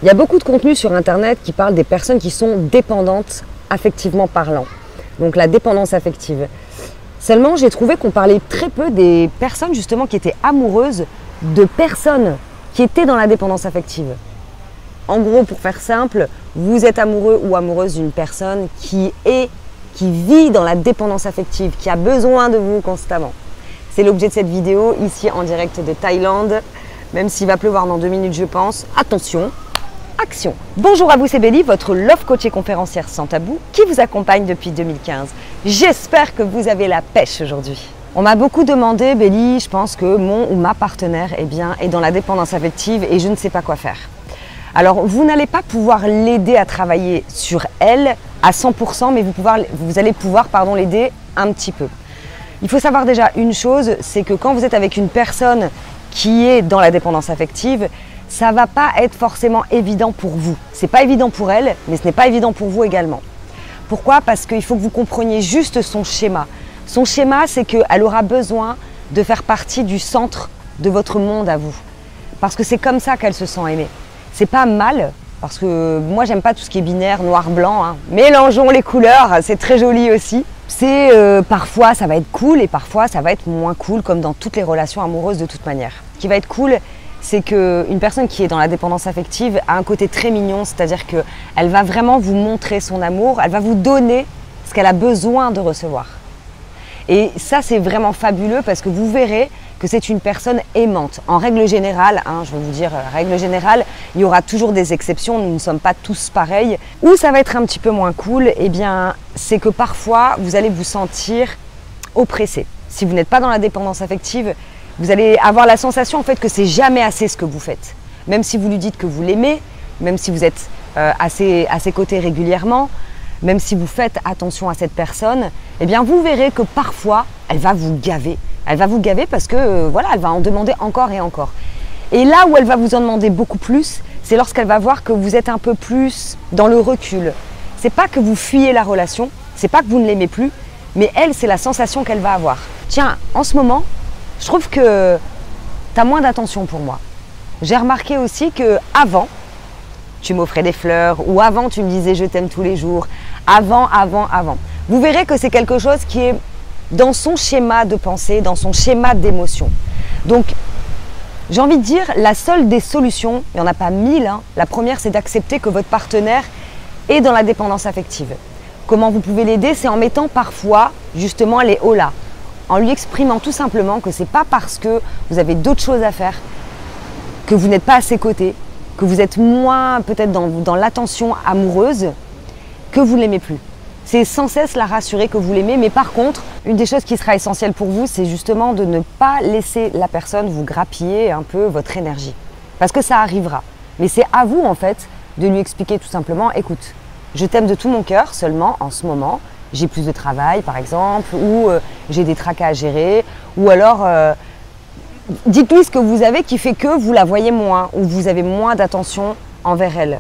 Il y a beaucoup de contenu sur Internet qui parle des personnes qui sont dépendantes affectivement parlant. Donc la dépendance affective. Seulement, j'ai trouvé qu'on parlait très peu des personnes justement qui étaient amoureuses de personnes qui étaient dans la dépendance affective. En gros, pour faire simple, vous êtes amoureux ou amoureuse d'une personne qui vit dans la dépendance affective, qui a besoin de vous constamment. C'est l'objet de cette vidéo, ici en direct de Thaïlande. Même s'il va pleuvoir dans 2 minutes, je pense. Attention, action! Bonjour à vous, c'est Bélie, votre love coach et conférencière sans tabou qui vous accompagne depuis 2015. J'espère que vous avez la pêche aujourd'hui. On m'a beaucoup demandé, Bélie, je pense que mon ou ma partenaire est dans la dépendance affective et je ne sais pas quoi faire. Alors, vous n'allez pas pouvoir l'aider à travailler sur elle à 100%, mais vous allez pouvoir l'aider un petit peu. Il faut savoir déjà une chose, c'est que quand vous êtes avec une personne qui est dans la dépendance affective, ça ne va pas être forcément évident pour vous. Ce n'est pas évident pour elle, mais ce n'est pas évident pour vous également. Pourquoi? Parce qu'il faut que vous compreniez juste son schéma. Son schéma, c'est qu'elle aura besoin de faire partie du centre de votre monde à vous. Parce que c'est comme ça qu'elle se sent aimée. C'est pas mal, parce que moi j'aime pas tout ce qui est binaire, noir-blanc. Hein. Mélangeons les couleurs, c'est très joli aussi. C'est parfois ça va être cool et parfois ça va être moins cool, comme dans toutes les relations amoureuses de toute manière. Ce qui va être cool, c'est qu'une personne qui est dans la dépendance affective a un côté très mignon, c'est-à-dire qu'elle va vraiment vous montrer son amour, elle va vous donner ce qu'elle a besoin de recevoir. Et ça, c'est vraiment fabuleux parce que vous verrez que c'est une personne aimante. En règle générale, je vais vous dire, règle générale, il y aura toujours des exceptions, nous ne sommes pas tous pareils. Où ça va être un petit peu moins cool, c'est que parfois, vous allez vous sentir oppressé. Si vous n'êtes pas dans la dépendance affective, vous allez avoir la sensation en fait que c'est jamais assez ce que vous faites. Même si vous lui dites que vous l'aimez, même si vous êtes à ses côtés régulièrement, même si vous faites attention à cette personne, vous verrez que parfois, elle va vous gaver. Elle va vous gaver parce que elle va en demander encore et encore. Et là où elle va vous en demander beaucoup plus, c'est lorsqu'elle va voir que vous êtes un peu plus dans le recul. C'est pas que vous fuyez la relation, c'est pas que vous ne l'aimez plus, mais elle, c'est la sensation qu'elle va avoir. Tiens, en ce moment, je trouve que tu as moins d'attention pour moi. J'ai remarqué aussi que avant, tu m'offrais des fleurs ou avant tu me disais je t'aime tous les jours. Avant. Vous verrez que c'est quelque chose qui est dans son schéma de pensée, dans son schéma d'émotion. Donc, j'ai envie de dire, la seule des solutions, il n'y en a pas 1000, la première c'est d'accepter que votre partenaire est dans la dépendance affective. Comment vous pouvez l'aider? C'est en mettant parfois justement les holà, en lui exprimant tout simplement que ce n'est pas parce que vous avez d'autres choses à faire, que vous n'êtes pas à ses côtés, que vous êtes moins peut-être dans l'attention amoureuse, que vous ne l'aimez plus. C'est sans cesse la rassurer que vous l'aimez, mais par contre, une des choses qui sera essentielle pour vous, c'est justement de ne pas laisser la personne vous grappiller un peu votre énergie. Parce que ça arrivera. Mais c'est à vous en fait de lui expliquer tout simplement, écoute, je t'aime de tout mon cœur, seulement en ce moment, j'ai plus de travail par exemple, ou j'ai des tracas à gérer, ou alors dites-lui ce que vous avez qui fait que vous la voyez moins, ou vous avez moins d'attention envers elle.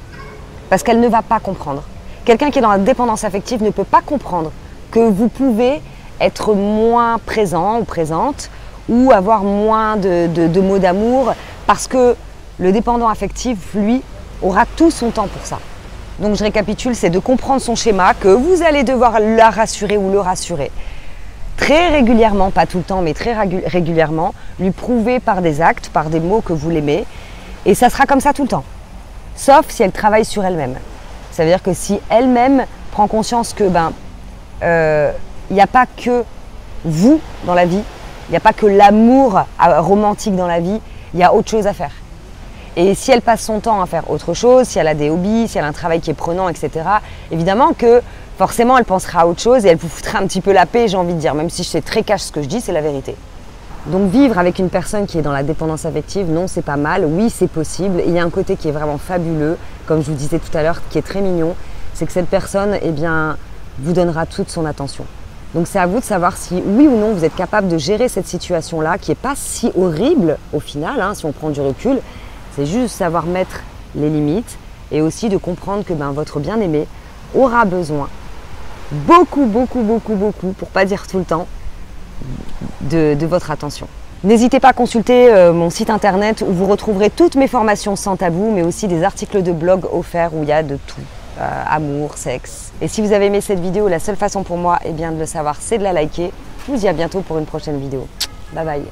Parce qu'elle ne va pas comprendre. Quelqu'un qui est dans la dépendance affective ne peut pas comprendre que vous pouvez être moins présent ou présente ou avoir moins de mots d'amour parce que le dépendant affectif, lui, aura tout son temps pour ça. Donc je récapitule, c'est de comprendre son schéma, que vous allez devoir la rassurer ou le rassurer. Très régulièrement, pas tout le temps, mais très régulièrement, lui prouver par des actes, par des mots que vous l'aimez. Et ça sera comme ça tout le temps. Sauf si elle travaille sur elle-même. Ça veut dire que si elle-même prend conscience que il n'y a pas que vous dans la vie, il n'y a pas que l'amour romantique dans la vie, il y a autre chose à faire. Et si elle passe son temps à faire autre chose, si elle a des hobbies, si elle a un travail qui est prenant, etc., évidemment que forcément elle pensera à autre chose et elle vous foutra un petit peu la paix, j'ai envie de dire, même si c'est très cash ce que je dis, c'est la vérité. Donc vivre avec une personne qui est dans la dépendance affective, non, c'est pas mal, oui, c'est possible. Il y a un côté qui est vraiment fabuleux, comme je vous disais tout à l'heure, qui est très mignon, c'est que cette personne, vous donnera toute son attention. Donc c'est à vous de savoir si, oui ou non, vous êtes capable de gérer cette situation-là, qui n'est pas si horrible au final, si on prend du recul. C'est juste savoir mettre les limites et aussi de comprendre que votre bien-aimé aura besoin beaucoup, pour pas dire tout le temps, de votre attention. N'hésitez pas à consulter mon site internet où vous retrouverez toutes mes formations sans tabou, mais aussi des articles de blog offerts où il y a de tout, amour, sexe. Et si vous avez aimé cette vidéo, la seule façon pour moi de le savoir, c'est de la liker. Je vous dis à bientôt pour une prochaine vidéo. Bye bye.